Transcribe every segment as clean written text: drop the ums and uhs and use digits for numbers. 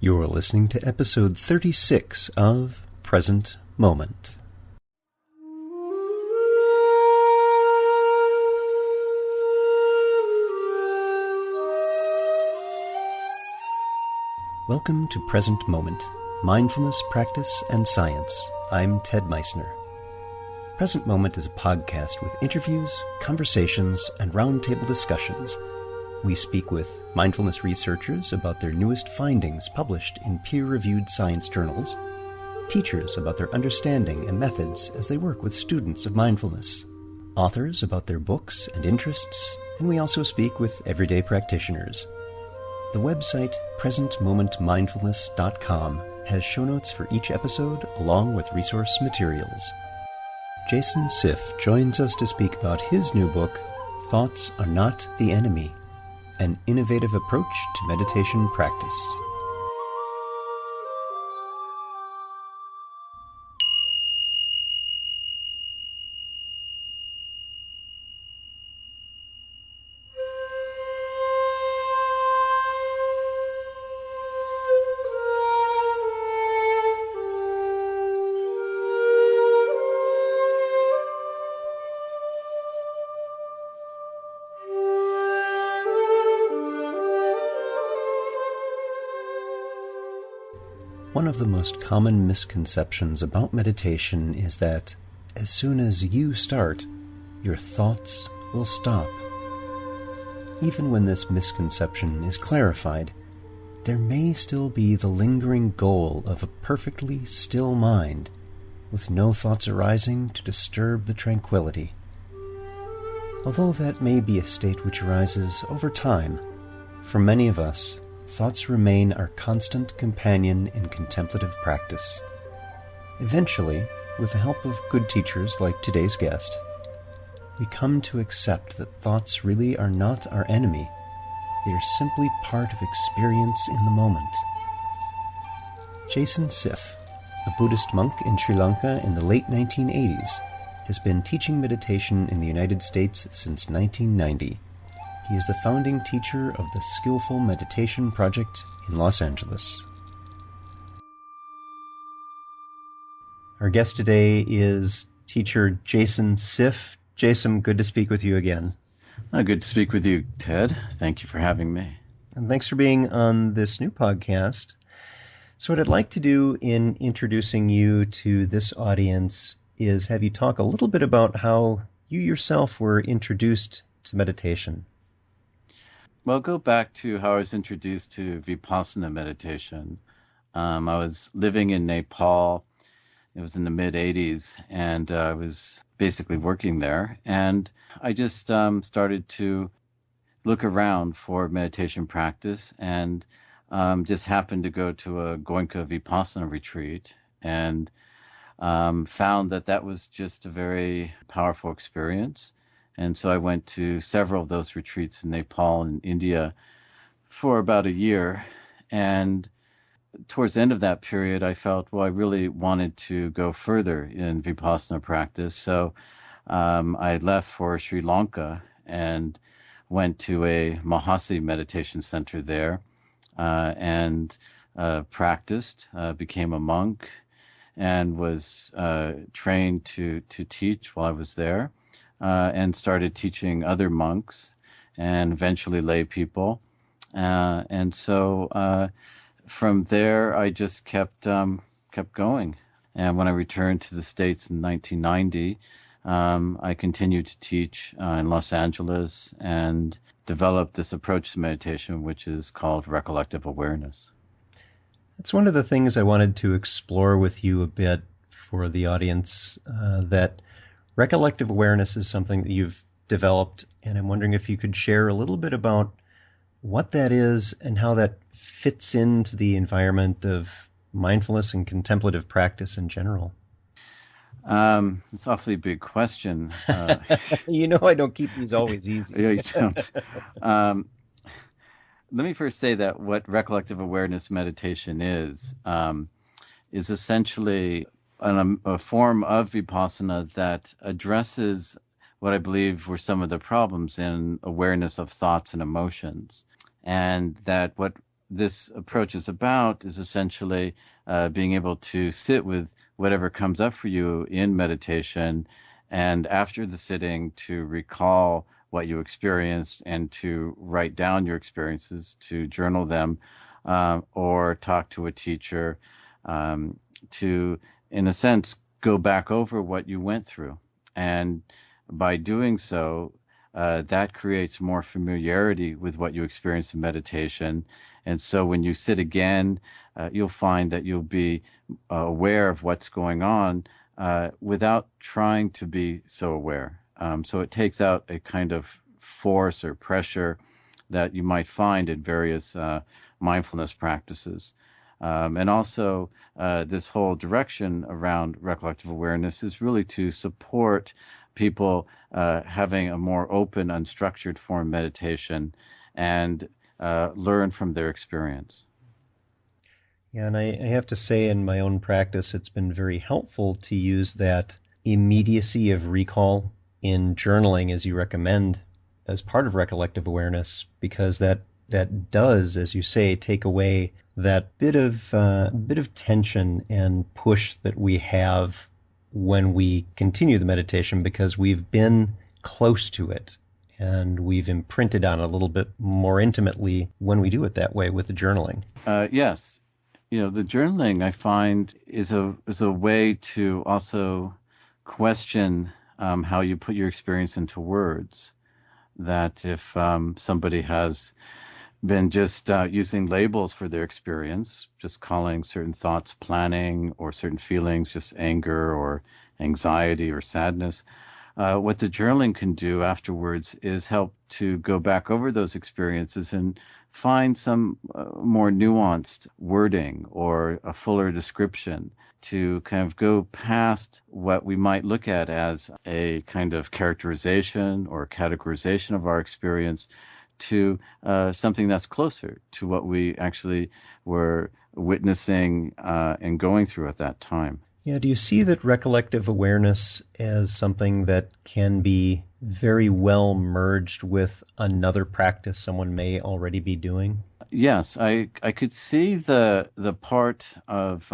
You're listening to episode 36 of Present Moment. Welcome to Present Moment, Mindfulness, Practice, and Science. I'm Ted Meissner. Present Moment is a podcast with interviews, conversations, and roundtable discussions. We speak with mindfulness researchers about their newest findings published in peer-reviewed science journals, teachers about their understanding and methods as they work with students of mindfulness, authors about their books and interests, and we also speak with everyday practitioners. The website presentmomentmindfulness.com has show notes for each episode along with resource materials. Jason Siff joins us to speak about his new book, Thoughts Are Not the Enemy, an innovative approach to meditation practice. One of the most common misconceptions about meditation is that as soon as you start, your thoughts will stop. Even when this misconception is clarified, there may still be the lingering goal of a perfectly still mind, with no thoughts arising to disturb the tranquility. Although that may be a state which arises over time, for many of us, thoughts remain our constant companion in contemplative practice. Eventually, with the help of good teachers like today's guest, we come to accept that thoughts really are not our enemy. They are simply part of experience in the moment. Jason Siff, a Buddhist monk in Sri Lanka in the late 1980s, has been teaching meditation in the United States since 1990. He is the founding teacher of the Skillful Meditation Project in Los Angeles. Our guest today is teacher Jason Siff. Jason, good to speak with you again. Good to speak with you, Ted. Thank you for having me. And thanks for being on this new podcast. So what I'd like to do in introducing you to this audience is have you talk a little bit about how you yourself were introduced to meditation. Well, I'll go back to how I was introduced to Vipassana meditation. I was living in Nepal. It was in the mid-'80s, and I was basically working there. And I just started to look around for meditation practice and just happened to go to a Goenka Vipassana retreat and found that that was just a very powerful experience. And so I went to several of those retreats in Nepal and India for about a year. And towards the end of that period, I felt, well, I really wanted to go further in Vipassana practice. So I left for Sri Lanka and went to a Mahasi meditation center there and practiced, became a monk, and was trained to teach while I was there. And started teaching other monks and eventually lay people. And so from there, I just kept going. And when I returned to the States in 1990, I continued to teach in Los Angeles and developed this approach to meditation, which is called recollective awareness. That's one of the things I wanted to explore with you a bit for the audience, that recollective awareness is something that you've developed, and I'm wondering if you could share a little bit about what that is and how that fits into the environment of mindfulness and contemplative practice in general. It's an awfully big question. You know I don't keep these always easy. Yeah, you don't. Let me first say that what recollective awareness meditation is essentially a form of Vipassana that addresses what I believe were some of the problems in awareness of thoughts and emotions. And that what this approach is about is essentially being able to sit with whatever comes up for you in meditation, and after the sitting to recall what you experienced and to write down your experiences, to journal them, or talk to a teacher, to, in a sense, go back over what you went through. And by doing so, that creates more familiarity with what you experience in meditation. And so when you sit again, you'll find that you'll be aware of what's going on without trying to be so aware. So it takes out a kind of force or pressure that you might find in various mindfulness practices. And also, this whole direction around recollective awareness is really to support people having a more open, unstructured form meditation and learn from their experience. Yeah, and I have to say, in my own practice, it's been very helpful to use that immediacy of recall in journaling, as you recommend, as part of recollective awareness, because that does, as you say, take away that bit of tension and push that we have when we continue the meditation, because we've been close to it and we've imprinted on it a little bit more intimately when we do it that way with the journaling. Yes. The journaling, I find, is a way to also question how you put your experience into words. That if somebody has been just using labels for their experience, just calling certain thoughts planning or certain feelings just anger or anxiety or sadness, what the journaling can do afterwards is help to go back over those experiences and find some more nuanced wording or a fuller description to kind of go past what we might look at as a kind of characterization or categorization of our experience to something that's closer to what we actually were witnessing and going through at that time. Yeah, do you see that recollective awareness as something that can be very well merged with another practice someone may already be doing? Yes, I could see the part of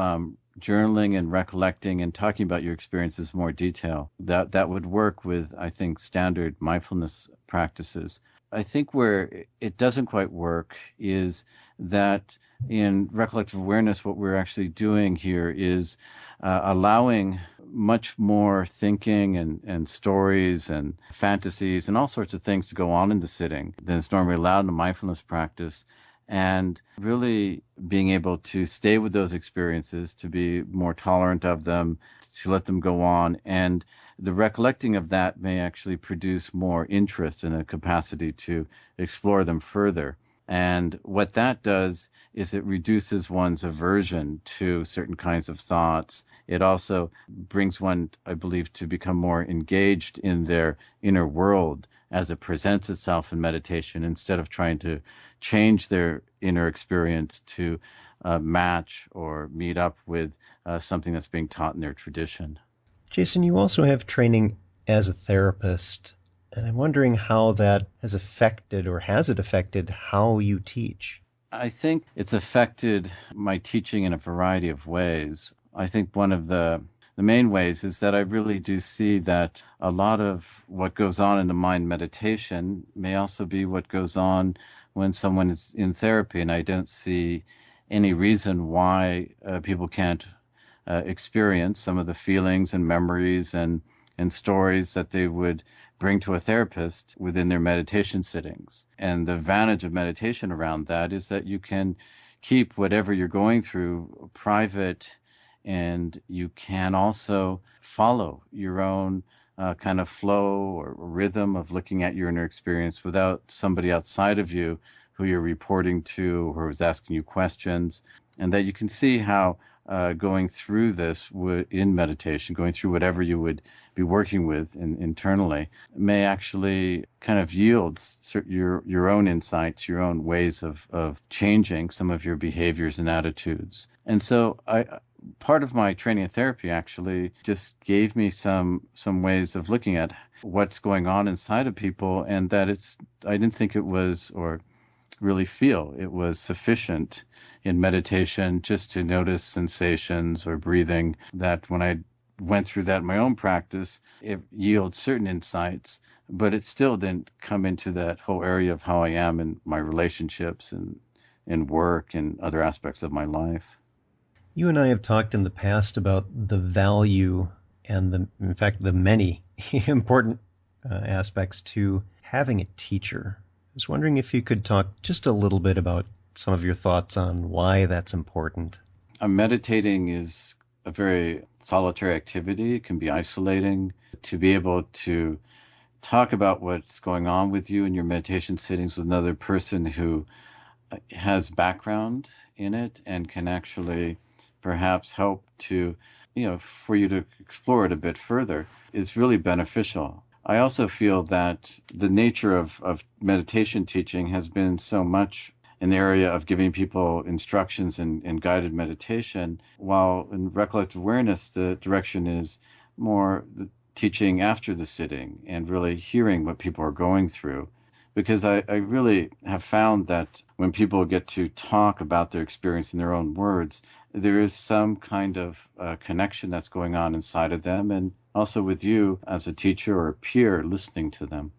journaling and recollecting and talking about your experiences in more detail. That would work with, I think, standard mindfulness practices. I think where it doesn't quite work is that in recollective awareness, what we're actually doing here is allowing much more thinking and stories and fantasies and all sorts of things to go on in the sitting than is normally allowed in a mindfulness practice. And really being able to stay with those experiences, to be more tolerant of them, to let them go on. And the recollecting of that may actually produce more interest and a capacity to explore them further. And what that does is it reduces one's aversion to certain kinds of thoughts. It also brings one, I believe, to become more engaged in their inner world as it presents itself in meditation, instead of trying to change their inner experience to match or meet up with something that's being taught in their tradition. Jason, you also have training as a therapist, and I'm wondering how that has affected, or has it affected, how you teach? I think it's affected my teaching in a variety of ways. I think one of the main ways is that I really do see that a lot of what goes on in the mind meditation may also be what goes on when someone is in therapy, and I don't see any reason why people can't experience some of the feelings and memories and stories that they would bring to a therapist within their meditation sittings. And the advantage of meditation around that is that you can keep whatever you're going through private, and you can also follow your own kind of flow or rhythm of looking at your inner experience without somebody outside of you who you're reporting to or who's asking you questions. And that you can see how going through this in meditation, going through whatever you would be working with internally, may actually kind of yield your own insights, your own ways of changing some of your behaviors and attitudes. And so part of my training in therapy actually just gave me some ways of looking at what's going on inside of people, and that I didn't think it was, or really feel. It was sufficient in meditation just to notice sensations or breathing, that when I went through that in my own practice, it yields certain insights, but it still didn't come into that whole area of how I am in my relationships and in work and other aspects of my life. You and I have talked in the past about the value and in fact, the many important aspects to having a teacher. I was wondering if you could talk just a little bit about some of your thoughts on why that's important. Meditating is a very solitary activity. It can be isolating. To be able to talk about what's going on with you in your meditation sittings with another person who has background in it and can actually perhaps help to, for you to explore it a bit further is really beneficial. I also feel that the nature of meditation teaching has been so much in the area of giving people instructions in guided meditation, while in recollective awareness, the direction is more the teaching after the sitting and really hearing what people are going through. Because I really have found that when people get to talk about their experience in their own words, there is some kind of connection that's going on inside of them, and also with you as a teacher or a peer listening to them.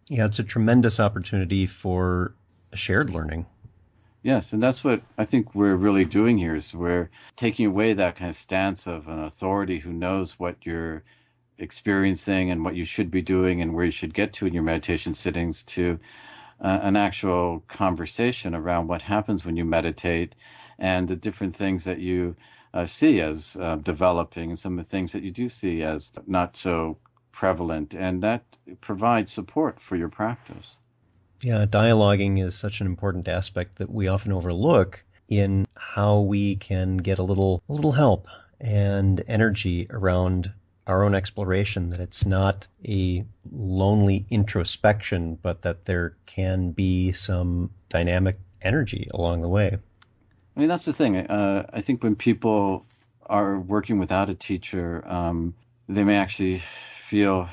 Yeah, it's a tremendous opportunity for shared learning. Yes, and that's what I think we're really doing here, is we're taking away that kind of stance of an authority who knows what you're experiencing and what you should be doing and where you should get to in your meditation sittings, to an actual conversation around what happens when you meditate and the different things that you see as developing, and some of the things that you do see as not so prevalent, and that provides support for your practice. Yeah, dialoguing is such an important aspect that we often overlook in how we can get a little help and energy around our own exploration, that it's not a lonely introspection, but that there can be some dynamic energy along the way. I mean, that's the thing. I think when people are working without a teacher, they may actually feel,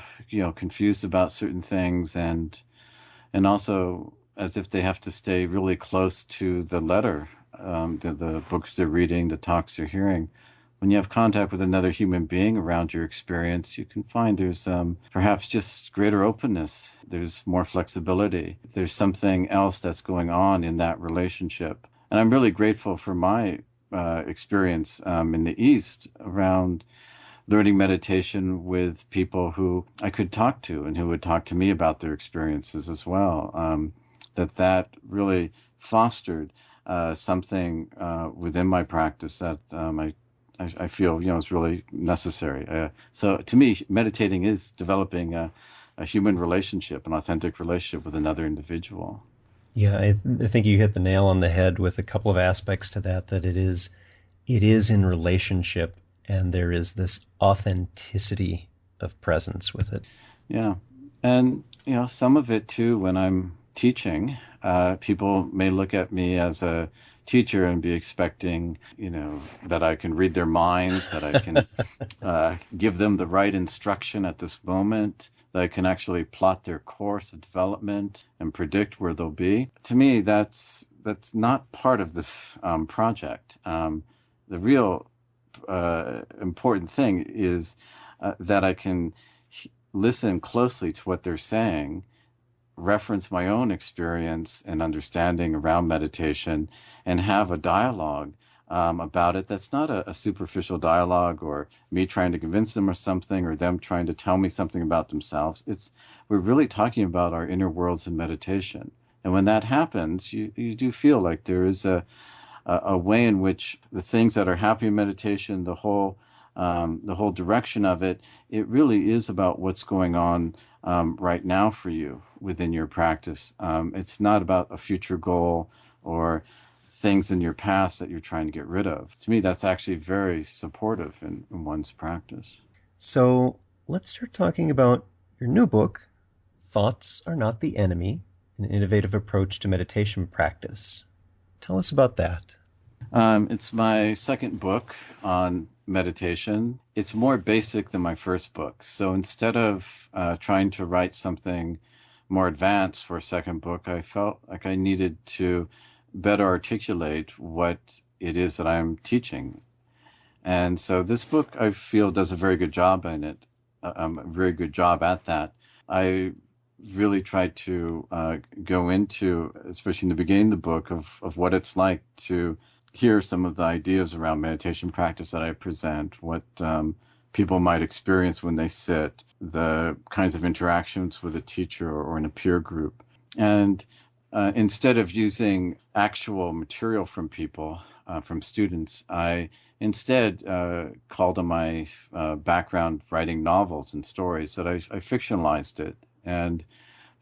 confused about certain things, and also as if they have to stay really close to the letter, the books they're reading, the talks they're hearing. When you have contact with another human being around your experience, you can find there's perhaps just greater openness. There's more flexibility. There's something else that's going on in that relationship. And I'm really grateful for my experience in the East around learning meditation with people who I could talk to and who would talk to me about their experiences as well. That really fostered something within my practice that I feel is really necessary. So to me, meditating is developing a human relationship, an authentic relationship with another individual. Yeah, I think you hit the nail on the head with a couple of aspects to that. That it is in relationship, and there is this authenticity of presence with it. Yeah, and some of it too. When I'm teaching, people may look at me as a teacher and be expecting, that I can read their minds, that I can give them the right instruction at this moment, that I can actually plot their course of development and predict where they'll be. To me, that's not part of this project. The real important thing is that I can listen closely to what they're saying, reference my own experience and understanding around meditation, and have a dialogue about it that's not a superficial dialogue or me trying to convince them of something or them trying to tell me something about themselves. We're really talking about our inner worlds in meditation. And when that happens, you do feel like there is a way in which the things that are happening in meditation, the whole direction of it, it really is about what's going on right now for you within your practice. It's not about a future goal or things in your past that you're trying to get rid of. To me, that's actually very supportive in one's practice. So let's start talking about your new book, Thoughts Are Not the Enemy, an Innovative Approach to Meditation Practice. Tell us about that. It's my second book on meditation. It's more basic than my first book. So instead of trying to write something more advanced for a second book, I felt like I needed to better articulate what it is that I'm teaching. And so this book, I feel, does a very good job in it, a very good job at that. I really tried to go into, especially in the beginning of the book, of what it's like to hear some of the ideas around meditation practice that I present, what people might experience when they sit, the kinds of interactions with a teacher or in a peer group. And instead of using actual material from people, from students, I instead called on my background writing novels and stories that I fictionalized it and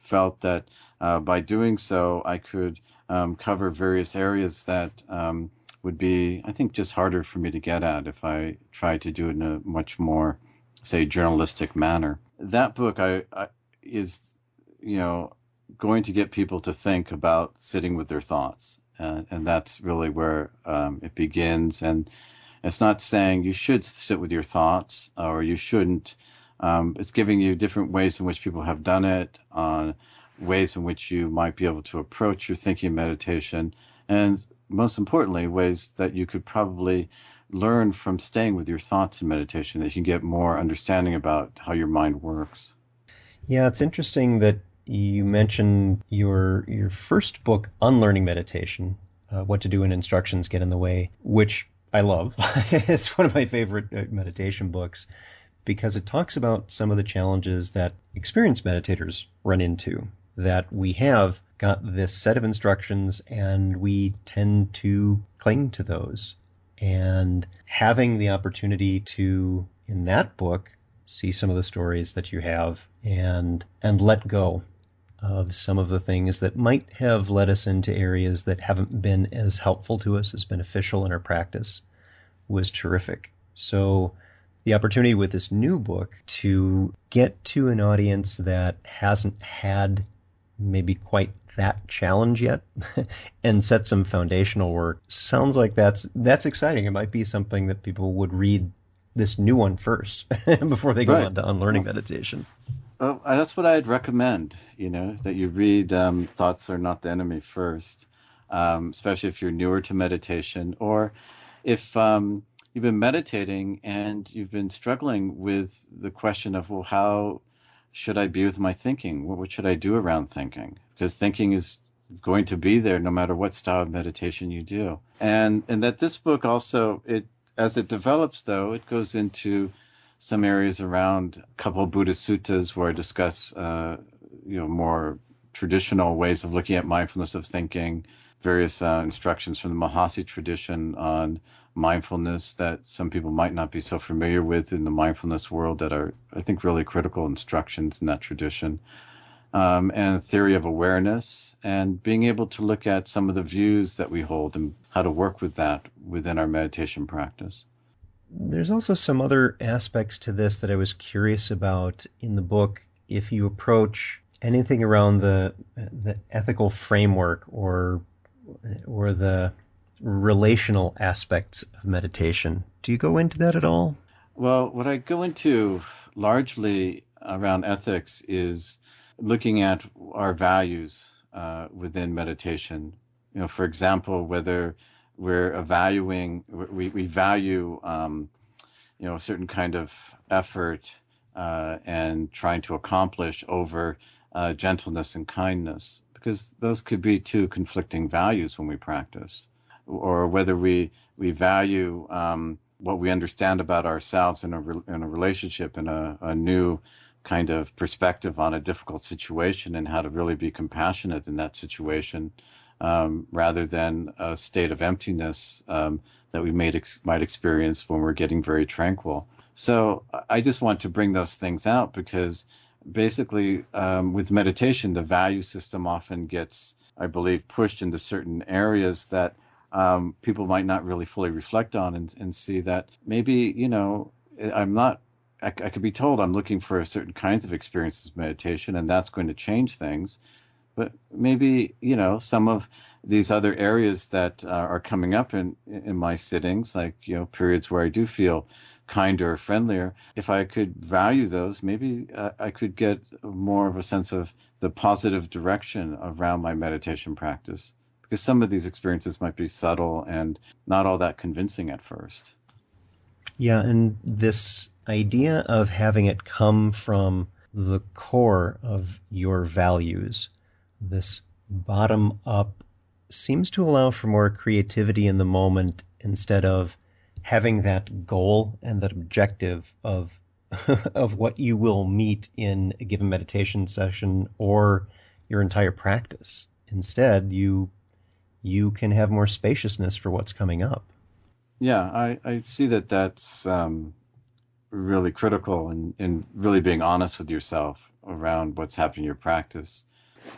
felt that by doing so, I could cover various areas that would be, I think, just harder for me to get at if I tried to do it in a much more, say, journalistic manner. That book is, going to get people to think about sitting with their thoughts. And that's really where it begins. And it's not saying you should sit with your thoughts or you shouldn't. It's giving you different ways in which people have done it, ways in which you might be able to approach your thinking meditation, and most importantly, ways that you could probably learn from staying with your thoughts in meditation, that you can get more understanding about how your mind works. Yeah, it's interesting that you mentioned your first book, Unlearning Meditation, What to Do when Instructions Get in the Way, which I love. It's one of my favorite meditation books because it talks about some of the challenges that experienced meditators run into, that we have got this set of instructions and we tend to cling to those. And having the opportunity to, in that book, see some of the stories that you have and let go of some of the things that might have led us into areas that haven't been as helpful to us, as beneficial in our practice, was terrific. So the opportunity with this new book to get to an audience that hasn't had maybe quite that challenge yet and set some foundational work sounds like that's exciting. It might be something that people would read this new one first before they go Right. on to Unlearning Meditation. That's what I'd recommend, that you read Thoughts Are Not the Enemy first, especially if you're newer to meditation, or if you've been meditating and you've been struggling with the question of, well, how should I be with my thinking? What should I do around thinking? Because thinking is going to be there no matter what style of meditation you do. And that this book also, as it develops, though, it goes into some areas around a couple of Buddhist suttas where I discuss, more traditional ways of looking at mindfulness of thinking, various instructions from the Mahasi tradition on mindfulness that some people might not be so familiar with in the mindfulness world that are, I think, really critical instructions in that tradition, and theory of awareness, and being able to look at some of the views that we hold and how to work with that within our meditation practice. There's also some other aspects to this that I was curious about in the book. If you approach anything around the ethical framework or the relational aspects of meditation, do you go into that at all? Well, what I go into largely around ethics is looking at our values within meditation. For example, whether we're we value, a certain kind of effort and trying to accomplish over gentleness and kindness, because those could be two conflicting values when we practice, or whether we value what we understand about ourselves in a relationship, in a new kind of perspective on a difficult situation, and how to really be compassionate in that situation, rather than a state of emptiness that we might experience when we're getting very tranquil. So I just want to bring those things out because basically with meditation, the value system often gets, I believe, pushed into certain areas that people might not really fully reflect on and see that maybe, I could be told I'm looking for certain kinds of experiences of meditation and that's going to change things. But maybe, some of these other areas that are coming up in my sittings, like, periods where I do feel kinder or friendlier, if I could value those, maybe I could get more of a sense of the positive direction around my meditation practice. Because some of these experiences might be subtle and not all that convincing at first. Yeah, and this idea of having it come from the core of your values, this bottom up, seems to allow for more creativity in the moment instead of having that goal and that objective of of what you will meet in a given meditation session or your entire practice. Instead, you can have more spaciousness for what's coming up. Yeah, I see that that's really critical in really being honest with yourself around what's happening in your practice.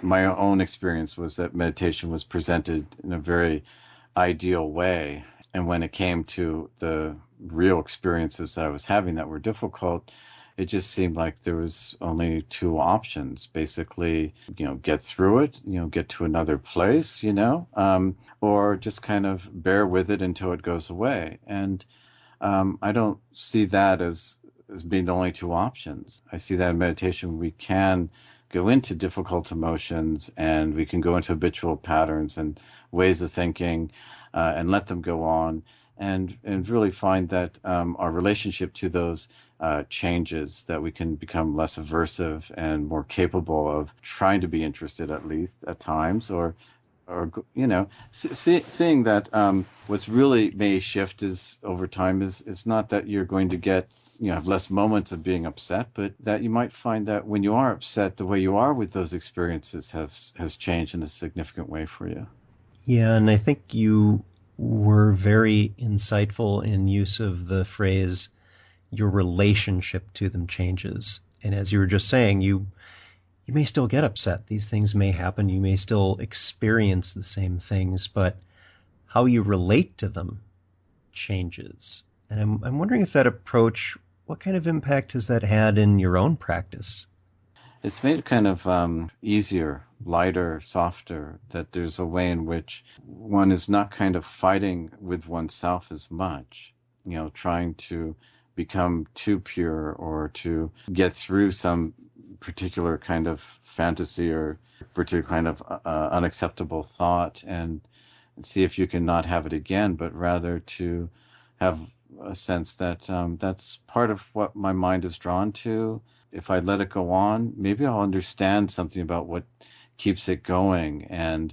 My own experience was that meditation was presented in a very ideal way. And when it came to the real experiences that I was having that were difficult, it just seemed like there was only two options. Basically, get through it, get to another place, or just kind of bear with it until it goes away. And I don't see that as being the only two options. I see that in meditation we can go into difficult emotions and we can go into habitual patterns and ways of thinking and let them go on and really find that our relationship to those changes, that we can become less aversive and more capable of trying to be interested at least at times, or seeing that what's really may shift is over time is not that you're going to get have less moments of being upset, but that you might find that when you are upset, the way you are with those experiences has changed in a significant way for you. Yeah, and I think you were very insightful in use of the phrase your relationship to them changes. And as you were just saying, you may still get upset. These things may happen. You may still experience the same things, but how you relate to them changes. And I'm wondering if that approach, what kind of impact has that had in your own practice? It's made it kind of easier, lighter, softer, that there's a way in which one is not kind of fighting with oneself as much, trying to become too pure or to get through some particular kind of fantasy or particular kind of unacceptable thought and see if you can not have it again, but rather to have a sense that that's part of what my mind is drawn to. If I let it go on, maybe I'll understand something about what keeps it going. And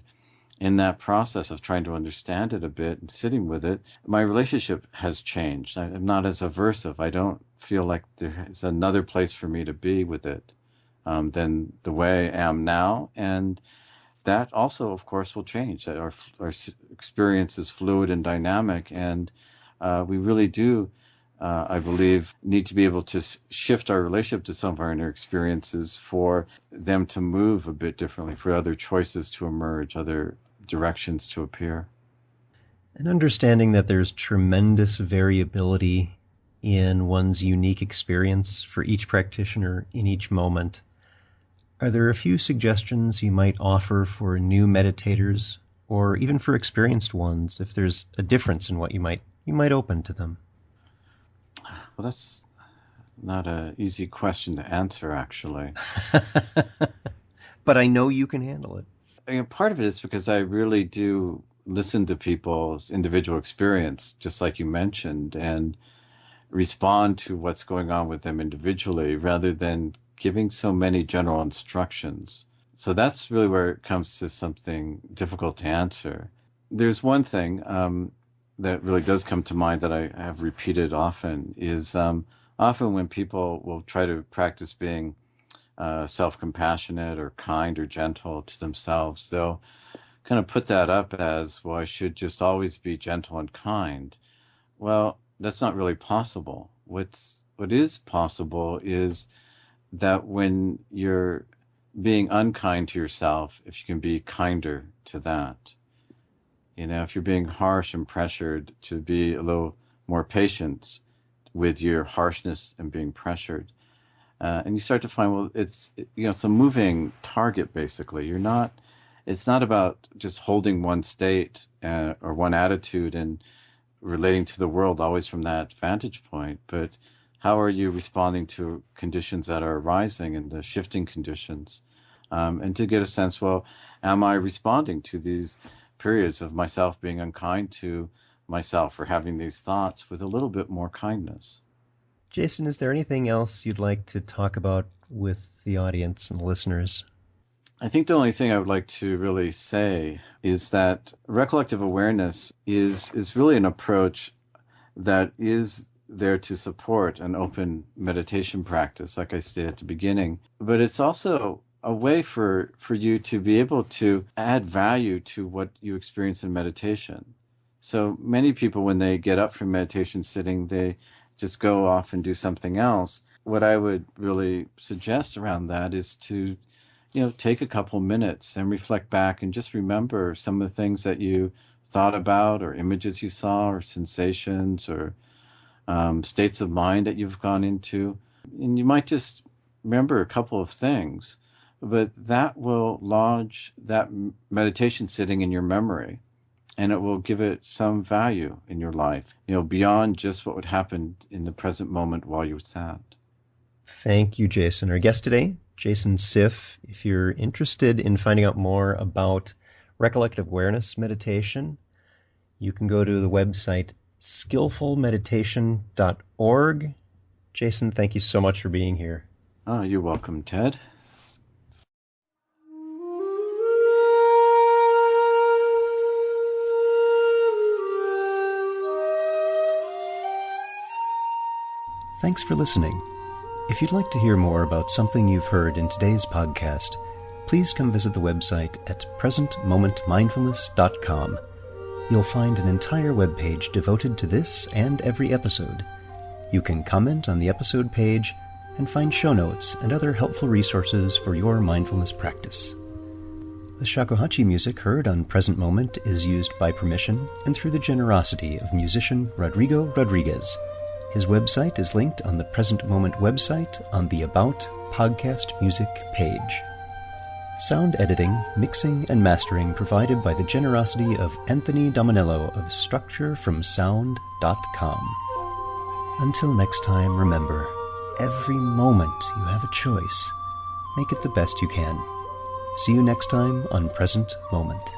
in that process of trying to understand it a bit and sitting with it, my relationship has changed. I'm not as aversive. I don't feel like there's another place for me to be with it than the way I am now. And that also, of course, will change. That our experience is fluid and dynamic, and we really do, I believe, need to be able to shift our relationship to some of our inner experiences for them to move a bit differently, for other choices to emerge, other directions to appear. And understanding that there's tremendous variability in one's unique experience for each practitioner in each moment. Are there a few suggestions you might offer for new meditators or even for experienced ones if there's a difference in what you might open to them? Well, that's not an easy question to answer, actually. But I know you can handle it. Part of it is because I really do listen to people's individual experience, just like you mentioned, and respond to what's going on with them individually rather than giving so many general instructions. So that's really where it comes to something difficult to answer. There's one thing that really does come to mind that I have repeated often is often when people will try to practice being self-compassionate or kind or gentle to themselves, they'll kind of put that up as, well, I should just always be gentle and kind. Well, that's not really possible. What is possible is that when you're being unkind to yourself, if you can be kinder to that. If you're being harsh and pressured, to be a little more patient with your harshness and being pressured. And you start to find, well, it's a moving target, basically. it's not about just holding one state or one attitude and relating to the world always from that vantage point, but how are you responding to conditions that are arising and the shifting conditions? And to get a sense, well, am I responding to these periods of myself being unkind to myself or having these thoughts with a little bit more kindness? Jason, is there anything else you'd like to talk about with the audience and the listeners? I think the only thing I would like to really say is that recollective awareness is really an approach that is there to support an open meditation practice, like I stated at the beginning. But it's also a way for you to be able to add value to what you experience in meditation. So many people, when they get up from meditation sitting, they just go off and do something else. What I would really suggest around that is to take a couple minutes and reflect back and just remember some of the things that you thought about or images you saw or sensations or states of mind that you've gone into. And you might just remember a couple of things, but that will lodge that meditation sitting in your memory, and it will give it some value in your life, beyond just what would happen in the present moment while you sat. Thank you, Jason. Our guest today, Jason Siff. If you're interested in finding out more about recollective awareness meditation, you can go to the website skillfulmeditation.org. Jason, thank you so much for being here. Oh, you're welcome, Ted. Thanks for listening. If you'd like to hear more about something you've heard in today's podcast, please come visit the website at presentmomentmindfulness.com. You'll find an entire webpage devoted to this and every episode. You can comment on the episode page and find show notes and other helpful resources for your mindfulness practice. The shakuhachi music heard on Present Moment is used by permission and through the generosity of musician Rodrigo Rodriguez. His website is linked on the Present Moment website on the About Podcast Music page. Sound editing, mixing, and mastering provided by the generosity of Anthony Dominello of StructureFromSound.com. Until next time, remember, every moment you have a choice. Make it the best you can. See you next time on Present Moment.